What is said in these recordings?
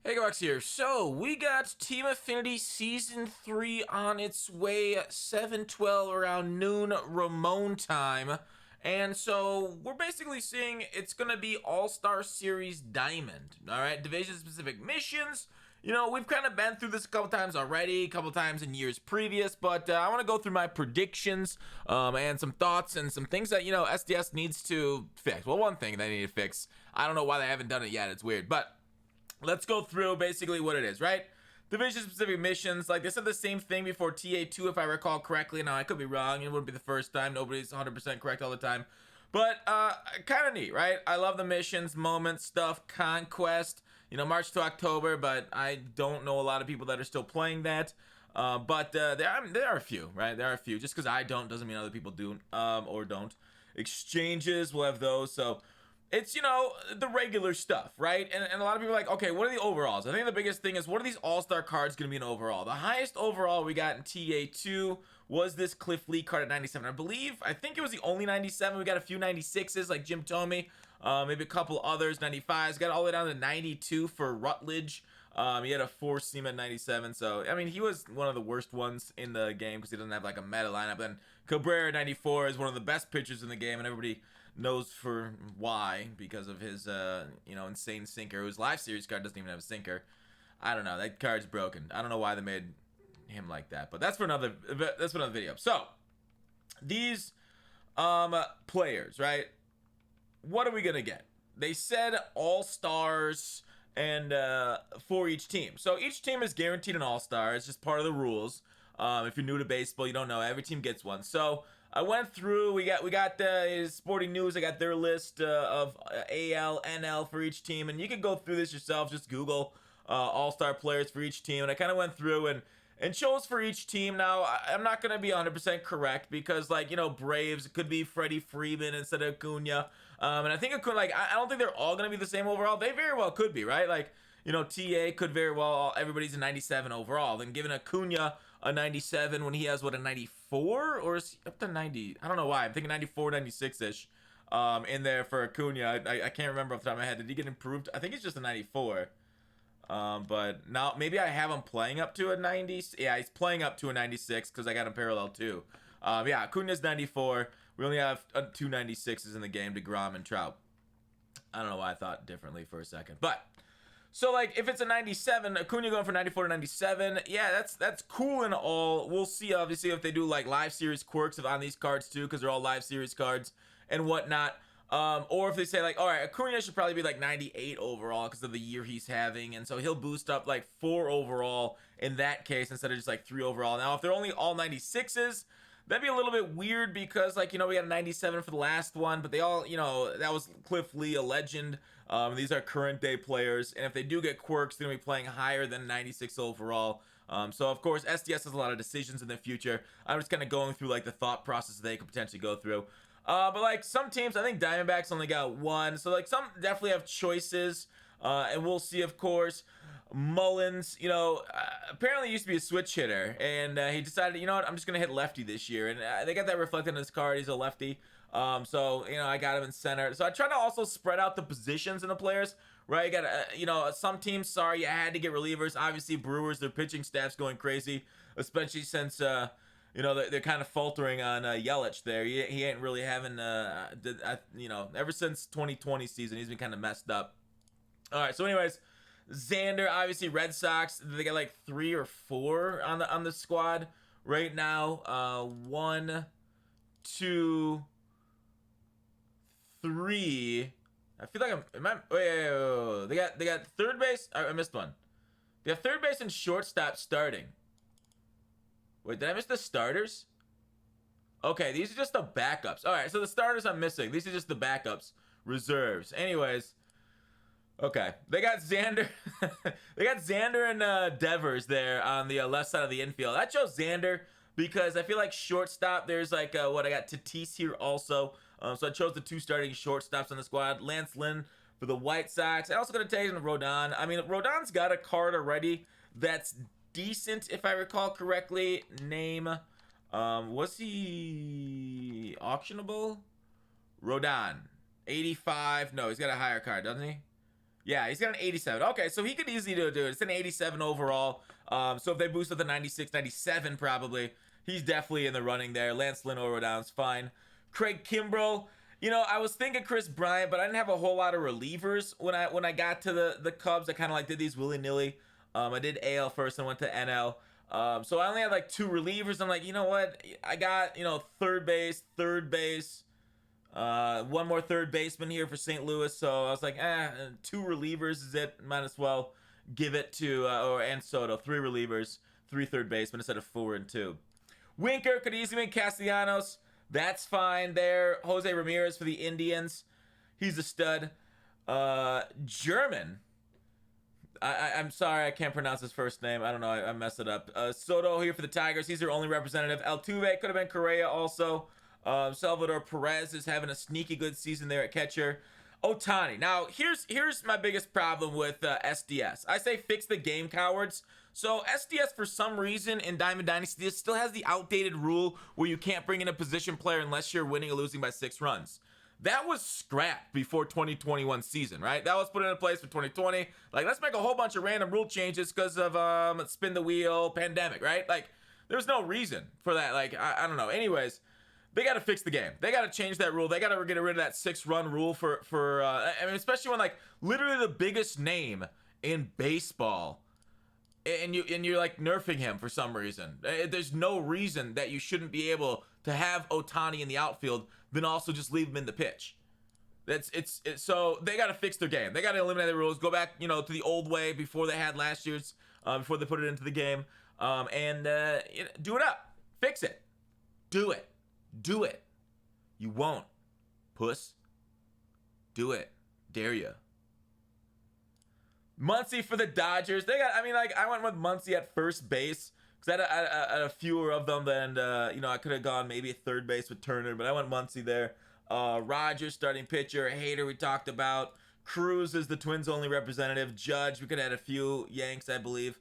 Hey Gutfoxx here. So, we got Team Affinity Season 3 on its way, 7/12 around noon Ramon time. And so, we're basically seeing it's going to be All-Star Series Diamond. Alright, division-specific missions. You know, we've kind of been through this a couple times already, a couple times in years previous, but I want to go through my predictions and some thoughts and some things that, SDS needs to fix. Well, one thing they need to fix. I don't know why they haven't done it yet. It's weird, but let's go through basically what it is, right? Division-specific missions, like they said the same thing before TA2, if I recall correctly. Now, I could be wrong. It wouldn't be the first time. Nobody's 100% correct all the time. But kind of neat, right? I love the missions, moments, stuff, conquest. March to October, but I don't know a lot of people that are still playing that. But there are a few, right? There are a few. Just because I don't doesn't mean other people do or don't. Exchanges, we'll have those. So it's, the regular stuff, right? And a lot of people are like, okay, what are the overalls? I think the biggest thing is, what are these all-star cards going to be in overall? The highest overall we got in TA2 was this Cliff Lee card at 97. I think it was the only 97. We got a few 96s like Jim Tomey, maybe a couple others, 95s. Got all the way down to 92 for Rutledge. He had a 4-seam at 97, so, I mean, he was one of the worst ones in the game because he doesn't have, like, a meta lineup. Then Cabrera, 94, is one of the best pitchers in the game, and everybody knows for why, because of his, insane sinker. His live series card doesn't even have a sinker. I don't know. That card's broken. I don't know why they made him like that, but that's for another video. So, these, players, right? What are we going to get? They said all-stars and for each team. So each team is guaranteed an all-star. It's just part of the rules. If you're new to baseball, you don't know. Every team gets one. So I went through. We got Sporting News. I got their list of AL, NL for each team, and you can go through this yourself. Just Google all-star players for each team, and I kind of went through and chose for each team. Now, I'm not going to be 100% correct because, Braves, it could be Freddie Freeman instead of Acuna. And I think it could, I don't think they're all going to be the same overall. They very well could be, right? TA could very well, everybody's a 97 overall. Then giving Acuna a 97 when he has, a 94? Or is he up to 90? I don't know why. I'm thinking 94, 96-ish in there for Acuna. I can't remember off the top of my head. Did he get improved? I think it's just a 94. But now maybe I have him playing up to a 90. Yeah, he's playing up to a 96 because I got him parallel too. Yeah, Acuna's 94. We only have two 96s in the game, DeGrom and Trout. I don't know why I thought differently for a second. But, so, if it's a 97, Acuna going from 94 to 97, yeah, that's cool and all. We'll see, obviously, if they do, live series quirks on these cards, too, because they're all live series cards and whatnot. Or if they say, all right, Acuna should probably be, 98 overall because of the year he's having, and so he'll boost up, 4 overall in that case instead of just, 3 overall. Now, if they're only all 96s, that'd be a little bit weird because, we got a 97 for the last one, but they all, that was Cliff Lee, a legend. These are current day players, and if they do get quirks, they're going to be playing higher than 96 overall. So, of course, SDS has a lot of decisions in the future. I'm just kind of going through, the thought process they could potentially go through. But, some teams, I think Diamondbacks only got one, so, some definitely have choices, and we'll see, of course. Mullins, apparently used to be a switch hitter, and he decided, you know what, I'm just going to hit lefty this year, and they got that reflected in his card. He's a lefty, so, I got him in center. So I try to also spread out the positions in the players, right? You got, some teams, sorry, you had to get relievers. Obviously, Brewers, their pitching staff's going crazy, especially since, they're kind of faltering on Yelich there. He ain't really having, ever since 2020 season, he's been kind of messed up. All right, so anyways, Xander, obviously Red Sox, they got 3 or 4 on the squad right now. 1, 2, 3. I feel like wait. They got third base. I missed one. They have third base and shortstop starting. Wait, did I miss the starters? Okay, these are just the backups. All right, so the starters I'm missing. These are just the backups, reserves. Anyways. Okay, they got Xander. They got Xander and Devers there on the left side of the infield. I chose Xander because I feel like shortstop. There's I got Tatis here also. So I chose the 2 starting shortstops on the squad. Lance Lynn for the White Sox. I also got to take Rodon. I mean, Rodon's got a card already that's decent, if I recall correctly. Name, was he auctionable? Rodon, 85. No, he's got a higher card, doesn't he? Yeah, he's got an 87. Okay, so he could easily do it. It's an 87 overall. So if they boost up to 96, 97 probably, he's definitely in the running there. Lance Lynn over down's fine. Craig Kimbrell, you know, I was thinking Chris Bryant, but I didn't have a whole lot of relievers when I got to the Cubs. I kind of like did these willy-nilly. I did AL first and went to NL. So I only had like 2 relievers. I'm like, you know what? I got, you know, third base, one more third baseman here for St. Louis, so I was like, 2 relievers is it. Might as well give it to and Soto, 3 relievers, 3 third basemen instead of 4 and 2. Winker could easily make Castellanos. That's fine there. Jose Ramirez for the Indians. He's a stud. German. I'm sorry, I can't pronounce his first name. I don't know, I messed it up. Soto here for the Tigers. He's their only representative. Altuve could have been Correa also. Salvador Perez is having a sneaky good season there at catcher. Ohtani. Now, here's my biggest problem with SDS. I say fix the game, cowards. So SDS, for some reason, in Diamond Dynasty, still has the outdated rule where you can't bring in a position player unless you're winning or losing by 6 runs. That was scrapped before 2021 season, right? That was put into place for 2020. Like, let's make a whole bunch of random rule changes because of spin the wheel pandemic, right? Like, there's no reason for that. Like, I don't know. Anyways, they got to fix the game. They got to change that rule. They got to get rid of that 6-run rule for I mean, especially when like literally the biggest name in baseball, and you're like nerfing him for some reason. There's no reason that you shouldn't be able to have Ohtani in the outfield, then also just leave him in the pitch. So they got to fix their game. They got to eliminate the rules. Go back, you know, to the old way before they had last year's, before they put it into the game, and do it up. Fix it. Do it. Do it. You won't, puss. Do it. Dare ya. Muncy for the Dodgers. They got, I mean, like, I went with Muncy at first base because I had a fewer of them than, you know, I could have gone maybe at third base with Turner, but I went Muncy there. Rogers, starting pitcher. Hader, we talked about. Cruz is the Twins' only representative. Judge, we could have had a few Yanks, I believe.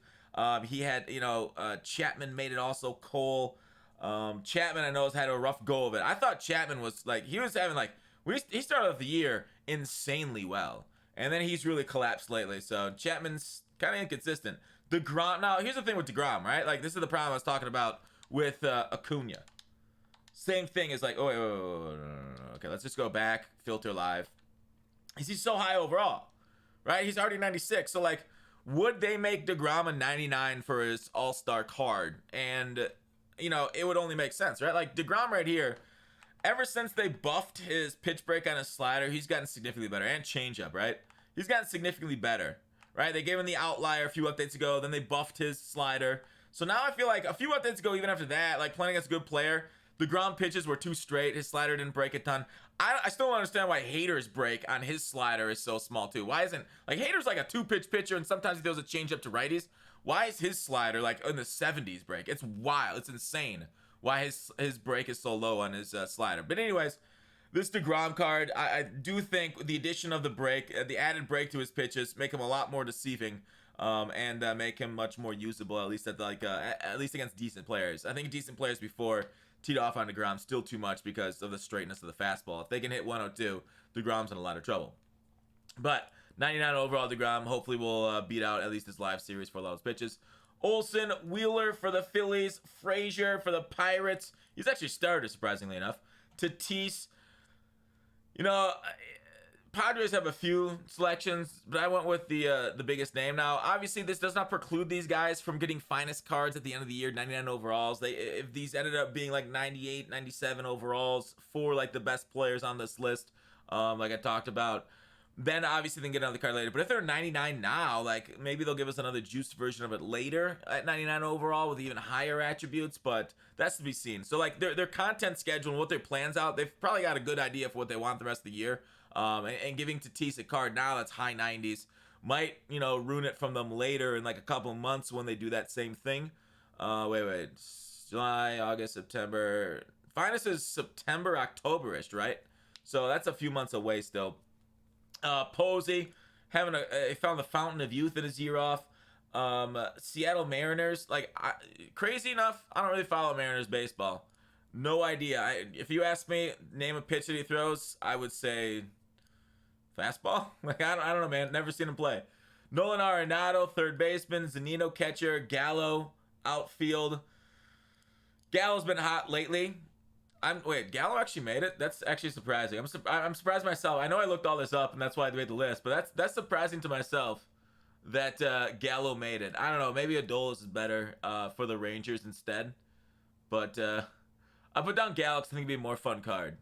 He had, you know, Chapman made it also. Cole. Chapman, I know, has had a rough go of it. I thought Chapman was like, he was having like, he started off the year insanely well, and then he's really collapsed lately. So Chapman's kind of inconsistent. DeGrom, now here's the thing with DeGrom, right? Like, this is the problem I was talking about with Acuna. Same thing is like, wait, okay, let's just go back, filter live. He's so high overall, right? He's already 96. So like, would they make DeGrom a 99 for his all-star card? And you know, it would only make sense, right? Like, DeGrom right here, ever since they buffed his pitch break on his slider, he's gotten significantly better. And changeup, right? He's gotten significantly better, right? They gave him the outlier a few updates ago, then they buffed his slider. So now I feel like a few updates ago, even after that, like playing against a good player, DeGrom pitches were too straight. His slider didn't break a ton. I still don't understand why Hader's break on his slider is so small too. Why isn't, like, Hader's like a 2-pitch pitcher, and sometimes he throws a changeup to righties. Why is his slider like in the 70s break? It's wild. It's insane why his break is so low on his slider. But anyways, this DeGrom card, I do think the addition of the break, the added break to his pitches, make him a lot more deceiving, and make him much more usable, at least at least against decent players. I think decent players before teed off on DeGrom still too much because of the straightness of the fastball. If they can hit 102, DeGrom's in a lot of trouble. But 99 overall DeGrom. Hopefully we'll beat out at least his live series for a lot of his pitches. Olsen, Wheeler for the Phillies. Frazier for the Pirates. He's actually started, surprisingly enough. Tatis. You know, Padres have a few selections, but I went with the biggest name. Now, obviously, this does not preclude these guys from getting finest cards at the end of the year, 99 overalls. If these ended up being like 98, 97 overalls for like the best players on this list, like I talked about, then obviously they can get another card later. But if they're 99 now, like maybe they'll give us another juiced version of it later at 99 overall with even higher attributes. But that's to be seen. So like their content schedule and what their plans out, they've probably got a good idea for what they want the rest of the year. And giving Tatis a card now that's high 90s might, you know, ruin it from them later in like a couple months when they do that same thing. Wait, July, August, September. Finest is September, October-ish, right? So that's a few months away still. Posey having he found the fountain of youth in his year off. Seattle Mariners, like crazy enough, I don't really follow Mariners baseball. No idea. If you ask me, name a pitch that he throws, I would say Fastball? Like, I don't know, man. Never seen him play. Nolan Arenado, third baseman. Zanino, catcher. Gallo, outfield. Gallo's been hot lately. Wait, Gallo actually made it? That's actually surprising. I'm surprised myself. I know I looked all this up, and that's why I made the list, but that's surprising to myself that Gallo made it. I don't know. Maybe Adolis is better for the Rangers instead. But I put down Gallo because I think it'd be a more fun card.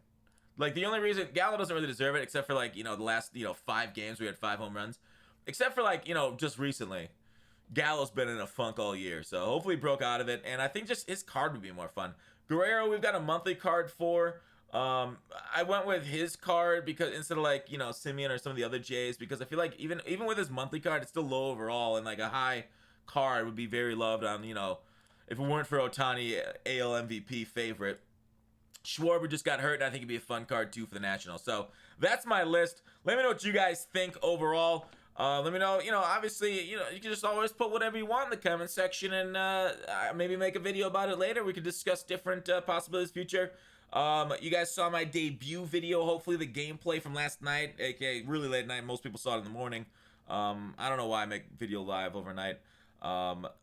Like, the only reason Gallo doesn't really deserve it, except for, like, the last 5 games we had 5 home runs, except for, like, just recently. Gallo's been in a funk all year, so hopefully he broke out of it, and I think just his card would be more fun. Guerrero, we've got a monthly card for. I went with his card because instead of, like, Simeon or some of the other Jays, because I feel like even with his monthly card, it's still low overall, and like a high card would be very loved on, if it weren't for Ohtani, AL MVP favorite. Schwarber just got hurt, and I think it'd be a fun card too for the Nationals. So that's my list. Let me know what you guys think overall. Let me know, obviously, you can just always put whatever you want in the comment section, and maybe make a video about it later. We could discuss different possibilities future. You guys saw my debut video, hopefully the gameplay from last night, aka really late night. Most people saw it in the morning. I don't know why I make video live overnight.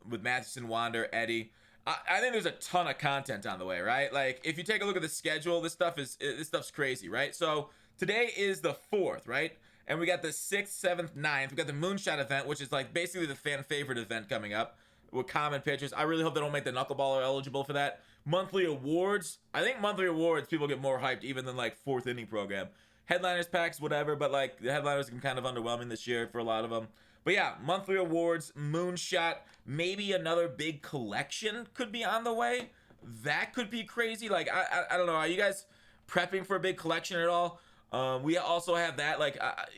With Matheson, Wander, Eddie. I think there's a ton of content on the way, right? Like, if you take a look at the schedule, this stuff's crazy, right? So today is the 4th, right? And we got the 6th, 7th, 9th. We got the Moonshot event, which is like basically the fan favorite event coming up with common pitchers. I really hope they don't make the Knuckleballer eligible for that. Monthly awards. I think monthly awards, people get more hyped even than like 4th inning program. Headliners packs, whatever, but like the headliners have been kind of underwhelming this year for a lot of them. But yeah, monthly awards, Moonshot, maybe another big collection could be on the way. That could be crazy. Like, I don't know. Are you guys prepping for a big collection at all? We also have that. Like,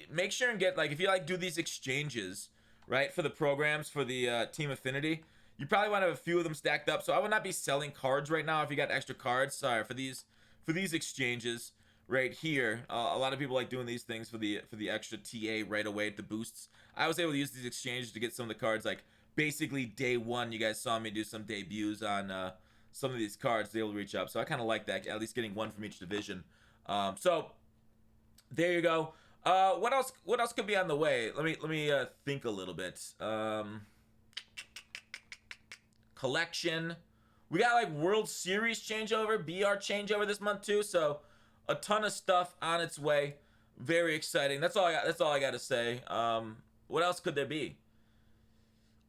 make sure and get, like, if you like do these exchanges, right, for the programs for the Team Affinity, you probably want to have a few of them stacked up. So I would not be selling cards right now if you got extra cards. Sorry for these exchanges right here. A lot of people like doing these things for the extra TA right away at the boosts. I was able to use these exchanges to get some of the cards, like basically day 1. You guys saw me do some debuts on some of these cards to be able to reach up. So I kind of like that, at least getting 1 from each division. So there you go. What else could be on the way? Let me think a little bit. Collection. We got like World Series changeover, BR changeover this month too. So a ton of stuff on its way. Very exciting. That's all I got to say. What else could there be?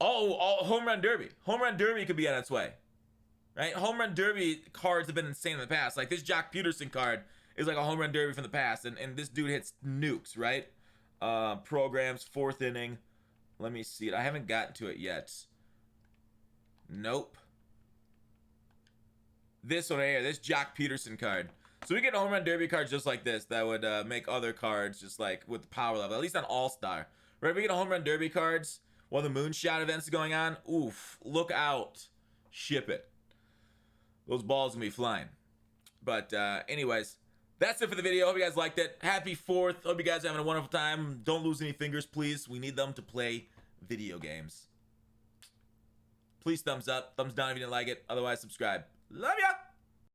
Oh, Home Run Derby. Home Run Derby could be on its way. Right? Home Run Derby cards have been insane in the past. Like this Jock Peterson card is like a Home Run Derby from the past. And this dude hits nukes, right? Programs, 4th inning. Let me see it. I haven't gotten to it yet. Nope. This one right here. This Jock Peterson card. So we get Home Run Derby cards just like this that would make other cards just like with the power level. At least on All-Star. Right? We get Home Run Derby cards while the Moonshot event's going on. Oof. Look out. Ship it. Those balls gonna be flying. But anyways, that's it for the video. Hope you guys liked it. Happy 4th. Hope you guys are having a wonderful time. Don't lose any fingers, please. We need them to play video games. Please thumbs up. Thumbs down if you didn't like it. Otherwise, subscribe. Love ya!